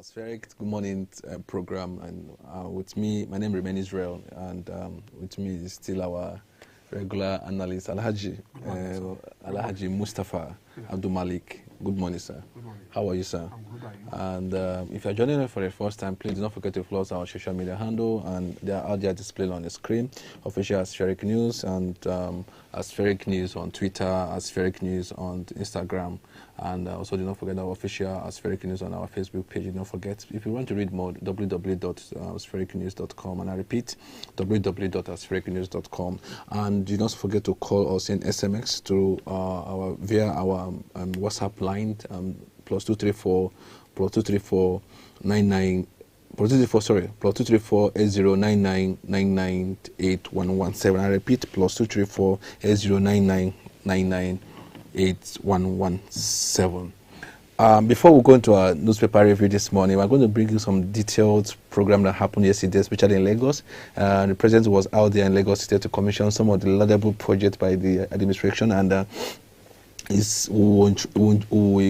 Spheric Good Morning program, and with me, my name remains Israel, and with me is still our regular analyst, Alhaji Mustafa Abdul Malik. Good morning, sir. Good morning. How are you, sir? I'm good. Are you? And if you're joining us for the first time, please do not forget to follow us on our social media handle, and they are out there displayed on the screen. Official Spheric News, and Spheric News on Twitter, Spheric News on Instagram, and also do not forget our official Spheric News on our Facebook page. Do not forget, if you want to read more, www.sphericnews.com, and I repeat, www.sphericnews.com. And do not forget to call us in SMS through via our WhatsApp line, +234 +234 8099998117. I repeat, +234 8099998117. Before we go into our newspaper review this morning, we're going to bring you some detailed program that happened yesterday, especially in Lagos. The president was out there in Lagos State to commission some of the laudable projects by the administration, and we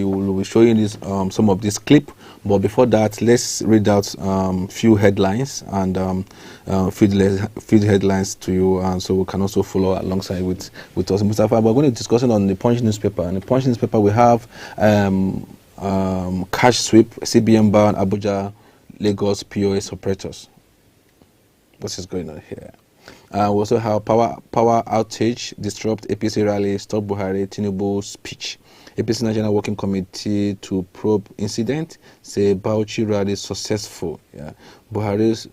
will be showing this some of this clip. But before that, let's read out few headlines and feed headlines to you, and so we can also follow alongside with us, Mustafa. We're going to discuss it on the Punch newspaper. In the Punch newspaper, we have cash sweep, CBN ban Abuja, Lagos POS operators. What is going on here? We also have power outage, disrupt APC rally, stop Buhari, Tinubu speech. APC National Working Committee to probe incident, say Bauchi rally successful. Yeah. Buhari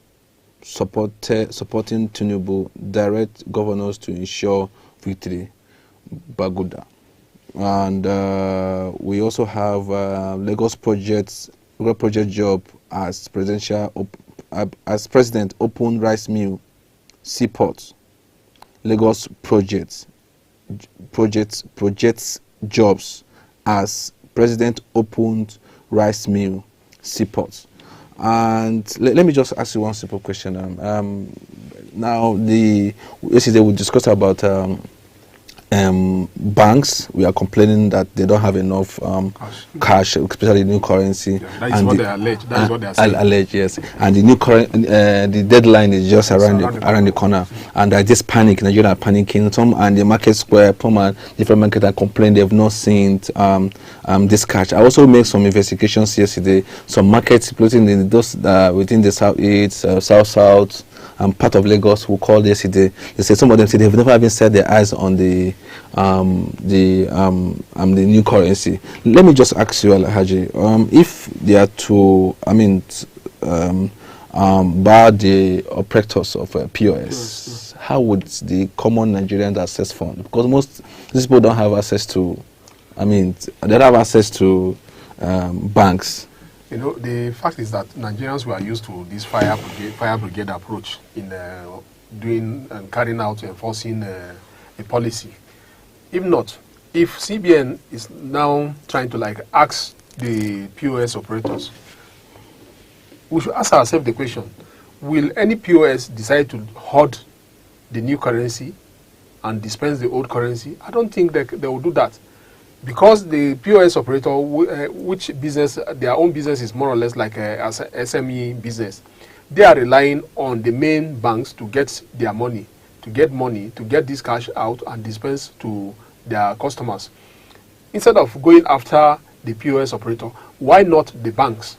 supporting Tinubu, direct governors to ensure victory. Baguda. And we also have Lagos project job as president open rice mill. Seaport, Lagos projects jobs as president opened rice mill, Seaport. And let me just ask you one simple question. Now, yesterday we discussed about banks. We are complaining that they don't have enough cash, especially new currency. Yeah, that is what they allege. That is what they are saying. Allege, yes. And the new the deadline is just around the corner. And there's this panic. Nigeria are panicking. Some and the market square, different market are complaining they have not seen this cash. I also made some investigations yesterday. Some markets including in those within the southeast, south. Part of Lagos who called yesterday. They said some of them said they've never even set their eyes on the new currency. Let me just ask you, Alhaji, if they are to, bar the operators of POS, how would the common Nigerians access funds? Because most these people don't have access to, they don't have access to banks. You know, the fact is that Nigerians were used to this fire brigade approach in doing and carrying out enforcing a policy. If not, if CBN is now trying to ask the POS operators, we should ask ourselves the question: will any POS decide to hoard the new currency and dispense the old currency? I don't think they will do that. Because the POS operator, which business, their own business is more or less like a SME business, they are relying on the main banks to get their money, to get this cash out and dispense to their customers. Instead of going after the POS operator, why not the banks?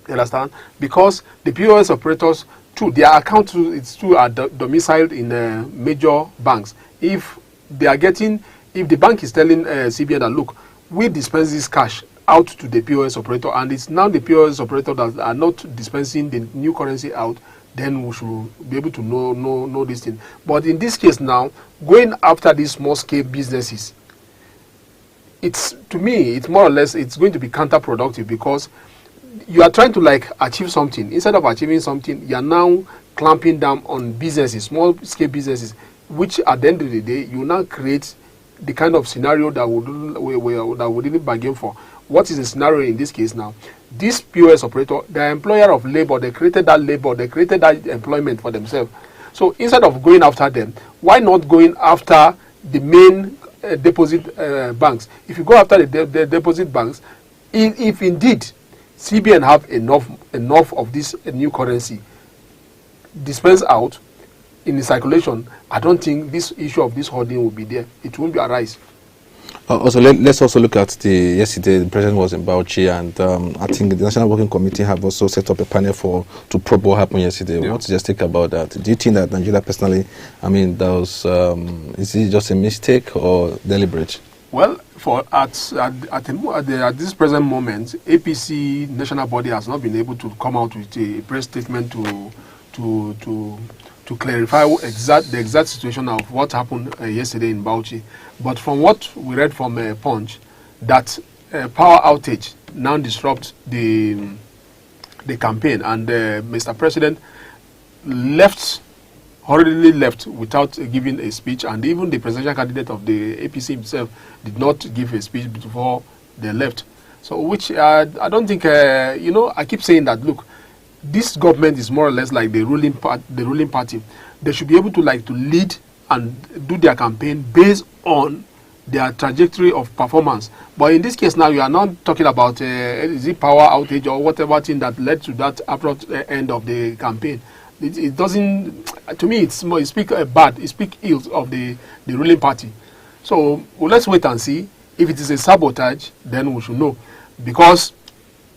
You understand? Because the POS operators, too, their account are domiciled in major banks. If the bank is telling CBN that, look, we dispense this cash out to the POS operator, and it's now the POS operator that are not dispensing the new currency out, then we should be able to know this thing. But in this case now, going after these small-scale businesses, to me, it's more or less, it's going to be counterproductive, because you are trying to achieve something. Instead of achieving something, you are now clamping down on businesses, small-scale businesses, which at the end of the day, you now create the kind of scenario that we didn't bargain for. What is the scenario in this case now? This POS operator, the employer of labor, they created that employment for themselves. So instead of going after them, why not going after the main deposit banks? If you go after the deposit banks, if indeed CBN have enough of this new currency dispense out in the circulation, I don't think this issue of this hoarding will be there. It won't be arise. Also, let's also look at yesterday. The president was in Bauchi, and I think the National Working Committee have also set up a panel to probe what happened yesterday. Yeah. What's your take about that? Do you think that Nigeria personally, I mean, that was is it just a mistake or deliberate? Well, at this present moment, APC national body has not been able to come out with a press statement to clarify the exact situation of what happened yesterday in Bauchi. But from what we read from Punch, that power outage now disrupts the campaign, and Mr. President hurriedly left without giving a speech, and even the presidential candidate of the APC himself did not give a speech before they left. So, which I don't think, I keep saying that, look, this government is more or less like the ruling party. They should be able to lead and do their campaign based on their trajectory of performance. But in this case now, you are not talking about is it power outage or whatever thing that led to that abrupt end of the campaign. It doesn't, to me, it's more, it speaks ill of the ruling party. So let's wait and see. If it is a sabotage, then we should know, because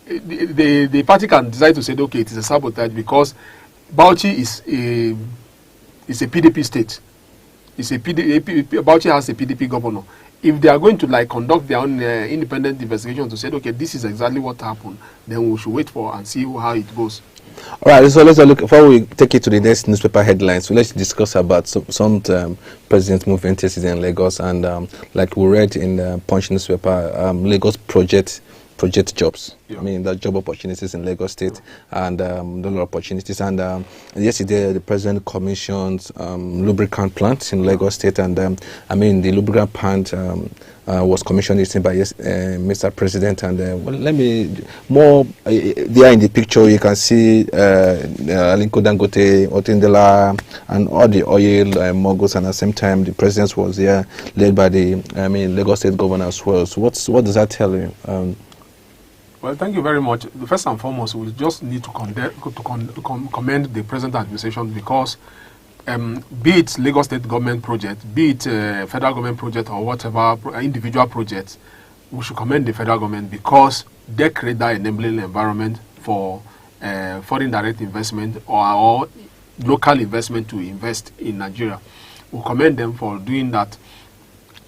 the party can decide to say, okay, it is a sabotage because Bauchi is a PDP state. Bauchi has a PDP governor. If they are going to conduct their own independent investigation to say, okay, this is exactly what happened, then we should wait for and see how it goes. All right, so let's look, before we take it to the next newspaper headlines, so let's discuss about some president movement yesterday in Lagos, and like we read in the Punch newspaper, Lagos project jobs. Yeah. I mean, the job opportunities in Lagos State, and dollar opportunities. And yesterday, the president commissioned lubricant plant in Lagos State, and I mean, the lubricant plant was commissioned by Mr. President. And let me there in the picture you can see Aliko Dangote, Otindela, and all the oil moguls, and at the same time the president was there, led by the Lagos State governor as well. So what does that tell you? Well, thank you very much. First and foremost, we just need to commend the present administration, because be it Lagos State government project, be it federal government project, or whatever individual project, we should commend the federal government, because they create that enabling environment for foreign direct investment or local investment to invest in Nigeria. We commend them for doing that.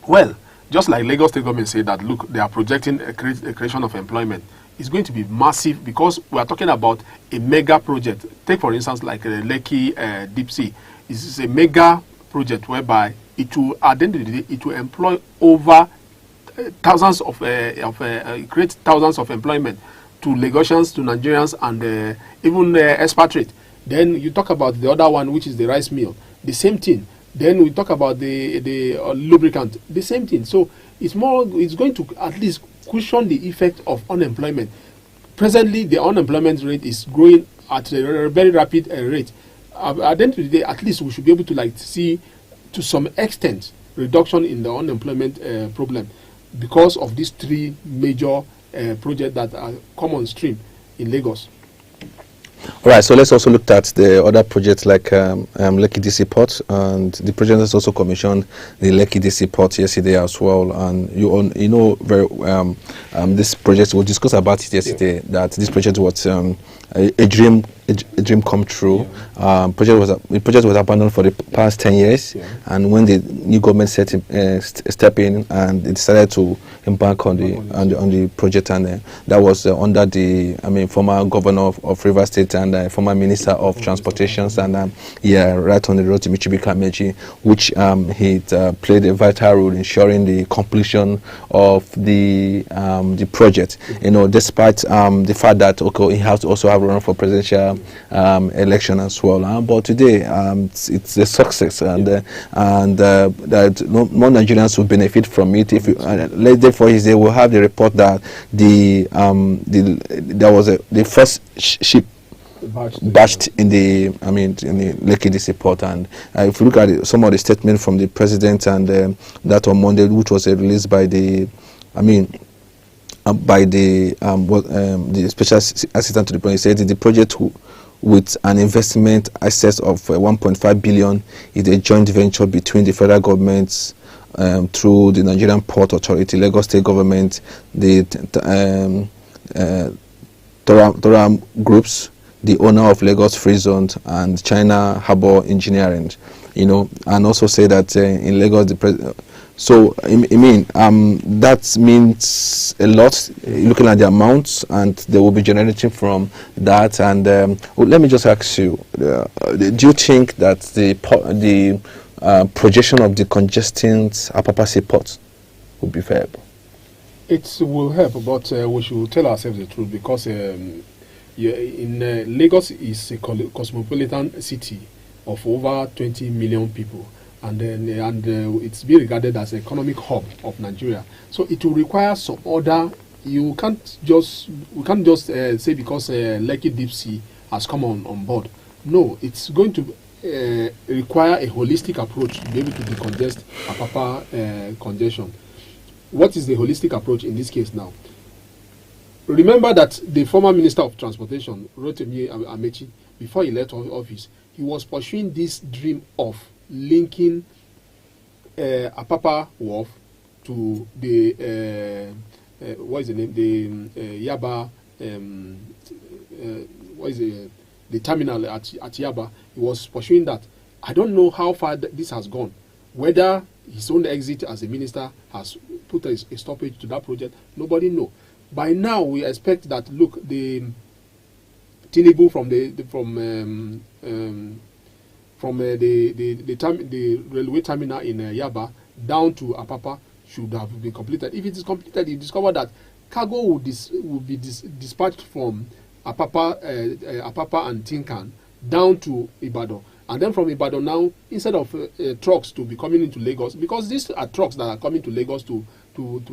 Well, just like Lagos State government said that, look, they are projecting a creation of employment. It's going to be massive, because we are talking about a mega project. Take, for instance, like Lekki Deep Sea. It's a mega project whereby it will, at the end of the day, it will employ over thousands of, create thousands of employment to Lagosians, to Nigerians, and even expatriates. Then you talk about the other one, which is the rice mill. The same thing. Then we talk about the lubricant, the same thing. So it's going to at least cushion the effect of unemployment. Presently, the unemployment rate is growing at a very rapid rate. At the end of the day, at least we should be able to see, to some extent, reduction in the unemployment problem, because of these three major projects that are come on stream in Lagos. All right, so let's also look at the other projects like Lekki DC Port, and the president has also commissioned the Lekki DC Port yesterday as well. And you know very this project, we discussed about it yesterday, yeah, that this project was a dream come true. Yeah. The project was abandoned for the past 10 years, yeah, and when the new government step in and they decided to embark on the project, and that was under the former governor of Rivers State and former minister of transportations, and right on the road to Michibika Meji, which he played a vital role in ensuring the completion of the project. Despite the fact that he has to also have a run for presidential election as well, but today it's a success, and that more Nigerians will benefit from it. If therefore they will have the report that there was the first ship bashed in the Lekki DC Port. And if you look at some of the statements from the president, and that on Monday, which was released by the by the special assistant to the president. He said the project with an investment excess of 1.5 billion is a joint venture between the federal government through the Nigerian Port Authority, Lagos State Government, the Toram Groups, the owner of Lagos Free Zone, and China Harbour Engineering. And also say that in Lagos, that means a lot, looking at the amounts, and they will be generating from that. And let me just ask you, do you think that the projection of the congesting Apapa Seaport would be viable? It will help, but we should tell ourselves the truth, because Lagos is a cosmopolitan city of over 20 million people. And it's being regarded as an economic hub of Nigeria. So it will require some order. We can't just say because Lekki Deep Sea has come on board. No, it's going to require a holistic approach to be able to decongest Apapa congestion. What is the holistic approach in this case now? Remember that the former Minister of Transportation, Rotimi Amechi, before he left office, he was pursuing this dream of linking Apapa Wharf to the what is the name? The Yaba. The terminal at Yaba. He was pursuing that. I don't know how far this has gone. Whether his own exit as a minister has put a stoppage to that project, nobody knows. By now, we expect that. Look, the Tinubu from the railway terminal in Yaba down to Apapa should have been completed. If it is completed, you discover that cargo will be dispatched from Apapa and Tinkan down to Ibadan. And then from Ibadan now, instead of trucks to be coming into Lagos, because these are trucks that are coming to Lagos to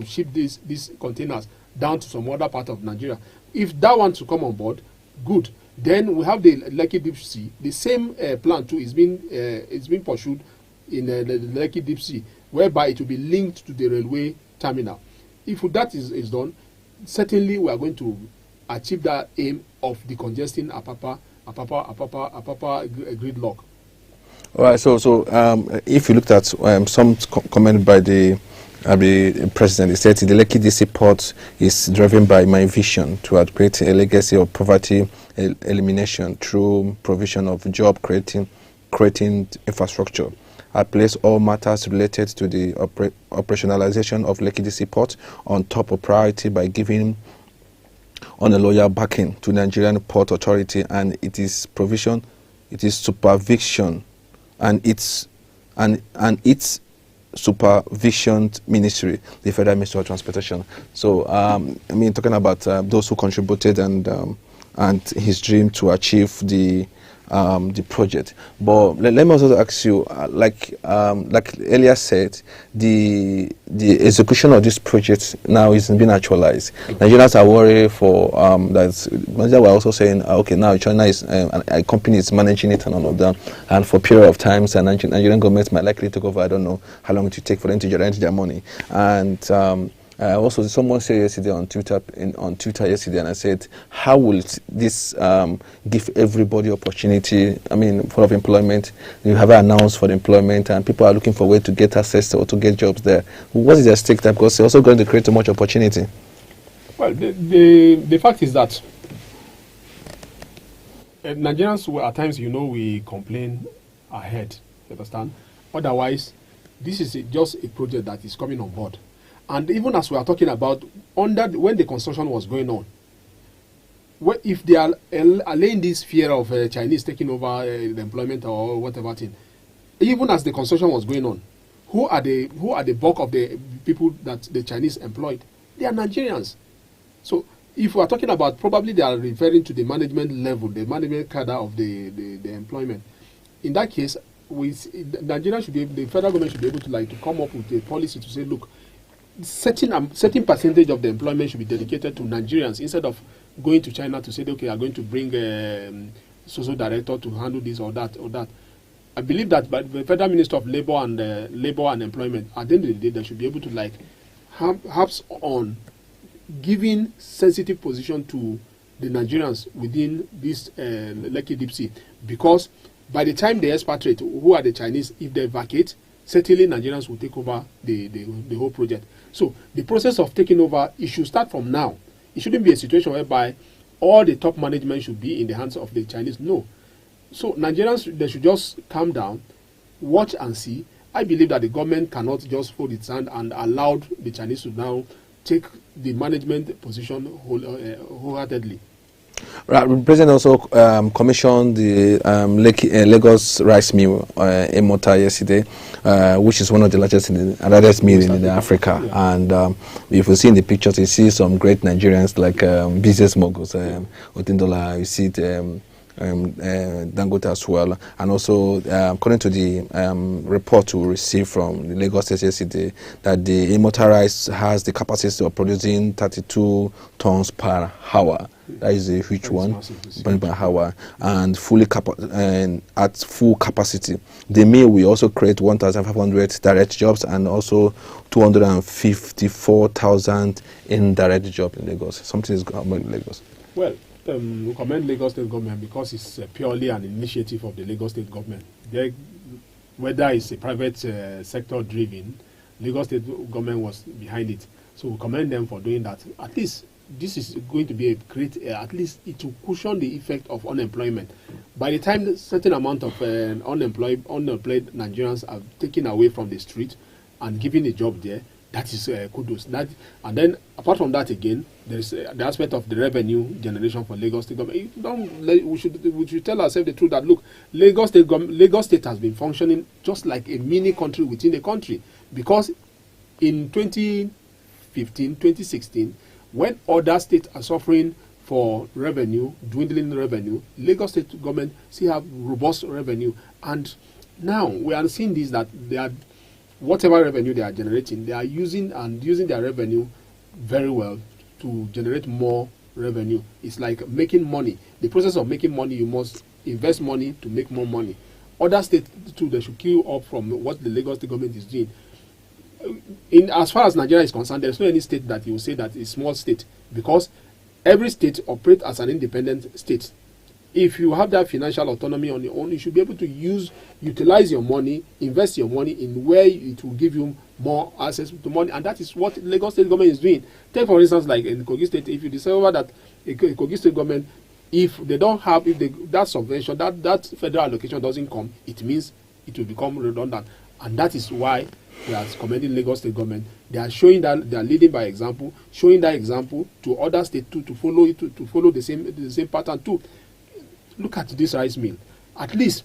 ship these containers down to some other part of Nigeria. If that wants to come on board, good. Then we have the Lekki Deep Sea. The same plan too is being pursued in the Lekki Deep Sea, whereby it will be linked to the railway terminal. If that is done, certainly we are going to achieve that aim of decongesting Apapa gridlock. All right. So if you looked at some comment by the president, he said the Lekki DC port is driven by my vision to create a legacy of poverty elimination through provision of job creating infrastructure. I place all matters related to the operationalization of Lekki DC port on top of priority by giving on a loyal backing to Nigerian Port Authority and its provision, it is supervision and its supervision ministry, the Federal Ministry of Transportation. So talking about those who contributed and his dream to achieve the project. But let me also ask you, like earlier said, the execution of this project now is being actualized. Nigerians are worried for that. Nigeria were also saying, okay, now China is a company is managing it and all of that, and for a period of times, and Nigerian government might likely take over. I don't know how long it will take for them to generate their money. And also, someone said yesterday on Twitter yesterday, and I said, how will this give everybody opportunity? I mean, full of employment. You have announced for the employment, and people are looking for a way to get access or to get jobs there. What is their stake there? Because it's also going to create too much opportunity. Well, the fact is that Nigerians, at times, we complain ahead. You understand? Otherwise, this is just a project that is coming on board. And even as we are talking about, when the construction was going on, if they are allaying this fear of Chinese taking over the employment or whatever thing, even as the construction was going on, who are the bulk of the people that the Chinese employed? They are Nigerians. So if we are talking about, probably they are referring to the management level, the management cadre of the employment. In that case, Nigeria should be able, the federal government should be able to come up with a policy to say, look, certain percentage of the employment should be dedicated to Nigerians instead of going to China to say, okay, I'm going to bring social director to handle this or that or that. I believe that by the Federal Minister of Labor and Employment, at the end of the day, they should be able to perhaps on giving sensitive position to the Nigerians within this Lekki Deep Sea, because by the time they expatriate, who are the Chinese, if they vacate, certainly Nigerians will take over the whole project. So the process of taking over, it should start from now. It shouldn't be a situation whereby all the top management should be in the hands of the Chinese. No. So Nigerians, they should just calm down, watch and see. I believe that the government cannot just fold its hand and allow the Chinese to now take the management position wholeheartedly. Right, the president also commissioned the Lagos rice mill in Mota yesterday, which is one of the largest mills in Africa. Yeah. And if you see in the pictures, you see some great Nigerians like business moguls, Otindola, you see Dangote as well. And also, according to the report we received from the Lagos State yesterday, that the Imota rice has the capacity of producing 32 tons per hour. That is a huge one, per hour, and at full capacity. The mill will also create 1,500 direct jobs and also 254,000 indirect jobs in Lagos. Something is going on in Lagos. Well, we commend Lagos State government because it's purely an initiative of the Lagos State government. Whether it's a private sector driven, Lagos State government was behind it. So we commend them for doing that. At least this is going to be a great, at least it will cushion the effect of unemployment. By the time a certain amount of unemployed Nigerians are taken away from the street and given a job there, that is kudos. And then apart from that again, there's the aspect of the revenue generation for Lagos State government. We should tell ourselves the truth that look, Lagos State has been functioning just like a mini country within a country, because in 2015, 2016, when other states are suffering for revenue, dwindling revenue, Lagos State government still have robust revenue. And now we are seeing this, that they are, whatever revenue they are generating, they are using their revenue very well to generate more revenue. It's like making money. The process of making money, you must invest money to make more money. Other states too, they should queue up from what the Lagos State government is doing. As far as Nigeria is concerned, there's no any state that you will say that is small state, because every state operates as an independent state. If you have that financial autonomy on your own, you should be able to utilize your money, invest your money in where it will give you more access to money, and that is what Lagos State government is doing. Take for instance, like in Kogi State, if you discover that Kogi State government, if they don't have, that subvention, that federal allocation doesn't come, it means it will become redundant, and that is why we are commending Lagos State government. They are showing that they are leading by example, showing that example to other states too, to follow it, to follow the same pattern too. Look at this rice mill. At least,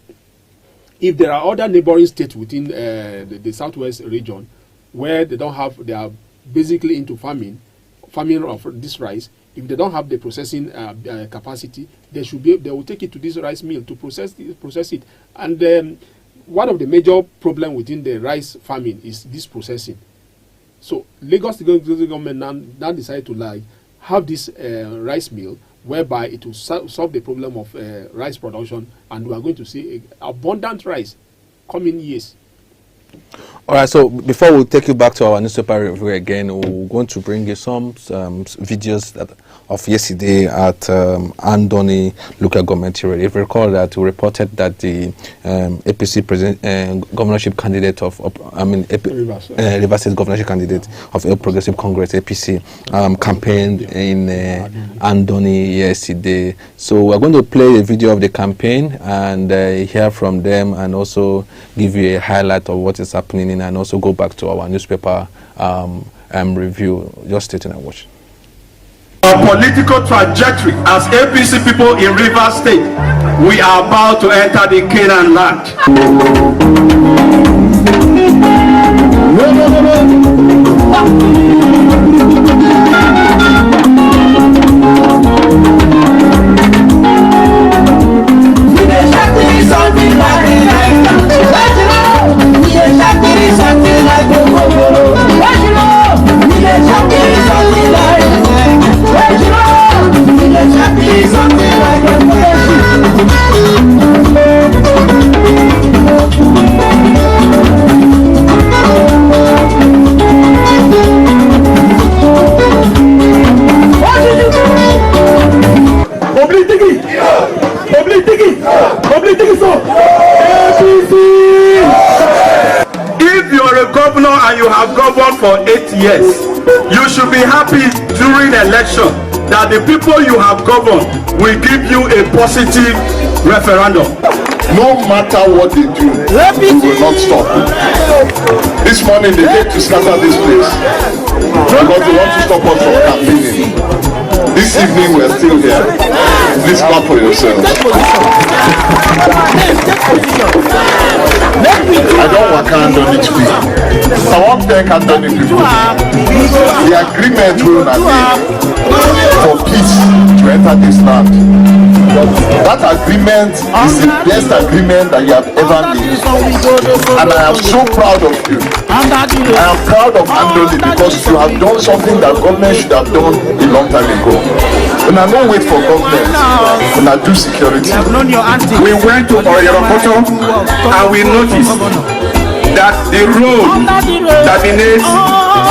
if there are other neighboring states within the southwest region where they are basically into farming of this rice, if they don't have the processing capacity, they will take it to this rice mill to process it. And one of the major problems within the rice farming is this processing. So Lagos government now decided to have this rice mill, whereby it will solve the problem of rice production, and we are going to see abundant rice coming years. All right, so before we take you back to our newspaper review again, we're going to bring you some videos of yesterday at Andoni local government area. If you recall that we reported that the APC governorship candidate Rivers State governorship candidate of El Progressive Congress, APC, campaigned in Andoni yesterday. So we're going to play a video of the campaign and hear from them, and also give you a highlight of what is happening, and also go back to our newspaper review. Just stay tuned and watch. Our political trajectory as APC people in Rivers State, we are about to enter the Canaan land. Something like a and you have governed for 8 years. You should be happy during election that the people you have governed will give you a positive referendum. No matter what they do, we will not stop. This morning they came to scatter this place because they want to stop us from campaigning. This evening we're still here. Please clap for yourselves. I don't work on it quick. So I want to thank Anthony people. The agreement will not be for peace to enter this land. That agreement is the best agreement that you have ever made. And I am so proud of you. I am proud of Anthony because you have done something that government should have done a long time ago. And I don't wait for government. And I do security. We went to Oyorokoto and we noticed that the road terminates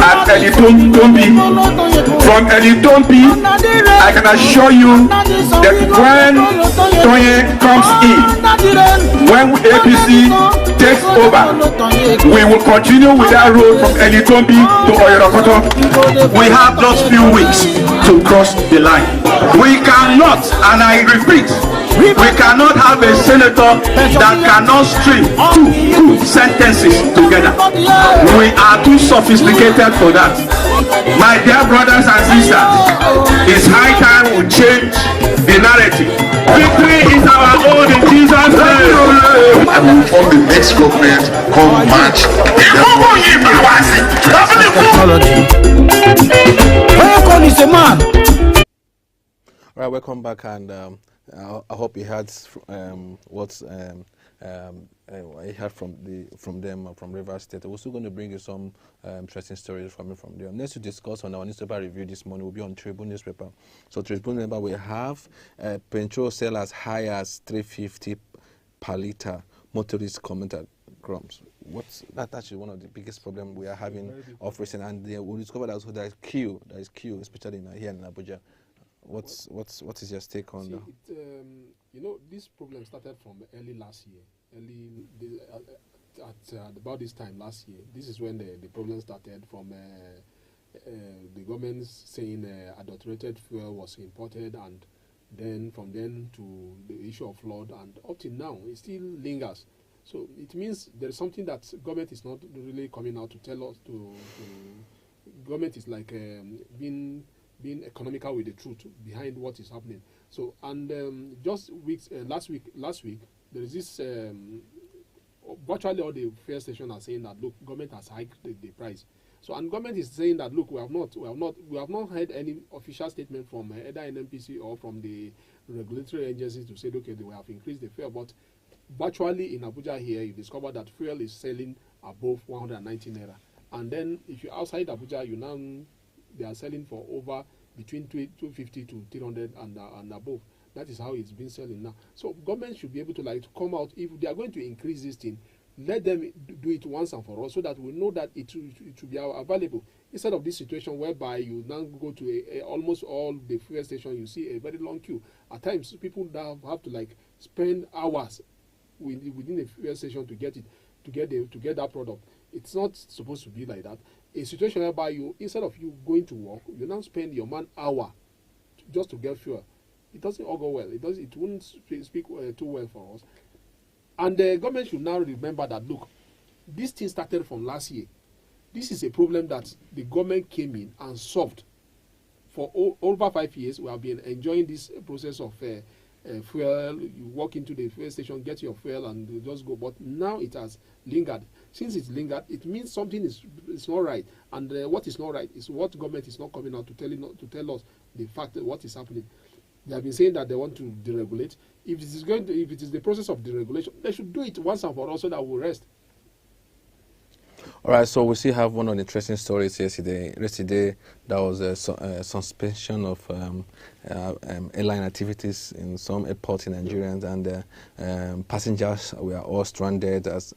at Elitombi. From Elitombi, I can assure you that when Toye comes in, when APC takes over, we will continue with that road from Elitombi to Oyorokoto. We have just few weeks to cross the line. We cannot, and I repeat, we cannot have a senator that cannot string two sentences together. We are too sophisticated for that. My dear brothers and sisters, it's high time we change the narrative. Victory is our own in Jesus' name. And we form the next government called March. All right, welcome back, and I hope you heard what I heard from them from Rivers State. We're still going to bring you some interesting stories from them. Next to discuss on our newspaper review this morning will be on Tribune newspaper. So Tribune newspaper will have petrol sell as high as 350 per liter. Motorists comment at crumbs. That's actually one of the biggest problems we are having of recent, and we discovered also there is queue, especially here in Abuja. What is your take on that? You know, this problem started from early last year. At about this time last year. This is when the problem started from the government saying adulterated fuel was imported, and then from then to the issue of flood, and up till now it still lingers. So it means there is something that government is not really coming out to tell us. Government is like being economical with the truth behind what is happening. So, and just last week there is this virtually all the fuel stations are saying that look, government has hiked the price. So, and government is saying that look, we have not heard any official statement from either NNPC or from the regulatory agencies to say okay, they will have increased the fuel. But virtually in Abuja here, you discover that fuel is selling above 190 naira, and then if you're outside Abuja, they are selling for over between 250 to 300 and above. That is how it's been selling now. So government should be able to come out. If they are going to increase this thing, let them do it once and for all, so that we know that it will be available. Instead of this situation whereby you now go to almost all the fuel stations, you see a very long queue. At times, people now have to spend hours within a fuel station to get that product. It's not supposed to be like that. A situation whereby you, instead of you going to work, you now spend your man hour just to get fuel. It doesn't all go well. It wouldn't speak too well for us. And the government should now remember that look, this thing started from last year. This is a problem that the government came in and solved. For over 5 years, we have been enjoying this process of fuel. You walk into the fuel station, get your fuel, and you just go. But now it has lingered. Since it's lingered, it means something is not right. And what is not right is what government is not coming out to tell us the fact that what is happening. They have been saying that they want to deregulate. If it is the process of deregulation, they should do it once and for all so that we'll rest. All right, so we still have one of the interesting stories yesterday. Yesterday, there was a suspension of airline activities in some airports in Nigeria, and passengers were all stranded as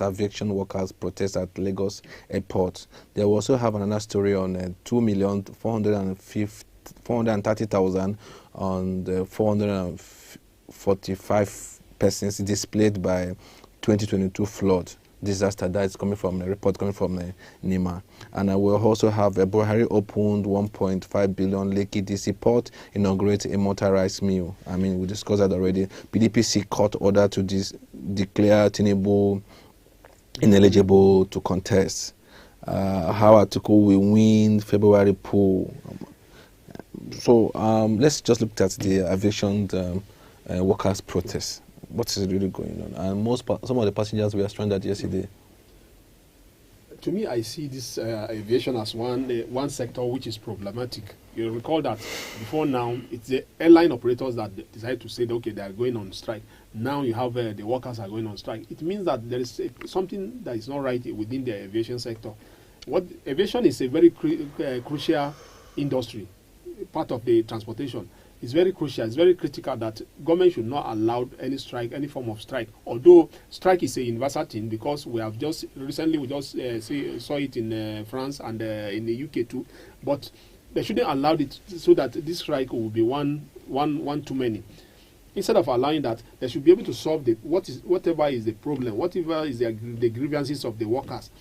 aviation workers protest at Lagos airport. They will also have another story on 2,430,000 on the 445 persons displaced by 2022 flood. disaster. That is coming from a report coming from NEMA. And we'll also have Buhari opened 1.5 billion Lekki DC port, inaugurate a motorized mill. I mean, we discussed that already. PDP court order to declare Tinubu ineligible to contest. How Atiku will win February poll. So let's just look at the aviation workers' protest. What is really going on? And some of the passengers were stranded yesterday. To me, I see this aviation as one sector which is problematic. You recall that before now, it's the airline operators that decide to say, okay, they are going on strike. Now you have the workers are going on strike. It means that there is something that is not right within the aviation sector. Aviation is a very crucial industry, part of the transportation. It's very crucial. It's very critical that government should not allow any strike, any form of strike. Although strike is a universal thing, because we recently saw it in France and in the UK too. But they shouldn't allow it so that this strike will be one too many. Instead of allowing that, they should be able to solve whatever is the problem, whatever is the grievances of the workers.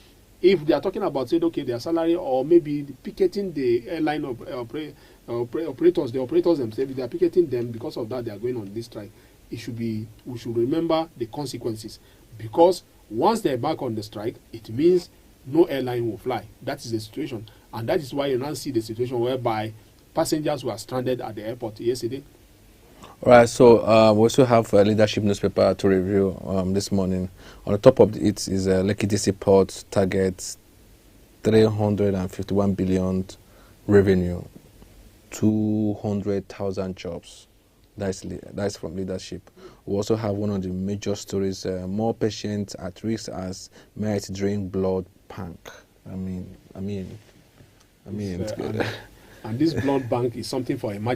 If they are talking about, say, okay, their salary, or maybe picketing the airline operators, the operators themselves, if they are picketing them, because of that they are going on this strike, we should remember the consequences. Because once they embark on the strike, it means no airline will fly. That is the situation. And that is why you now see the situation whereby passengers were stranded at the airport yesterday. All right, so we also have a leadership newspaper to review this morning. On the top of it is Lekki DC Port targets 351 billion revenue, 200,000 jobs. That's from leadership. We also have one of the major stories: more patients at risk as might drain blood bank. I mean. And this blood bank is something for emergency.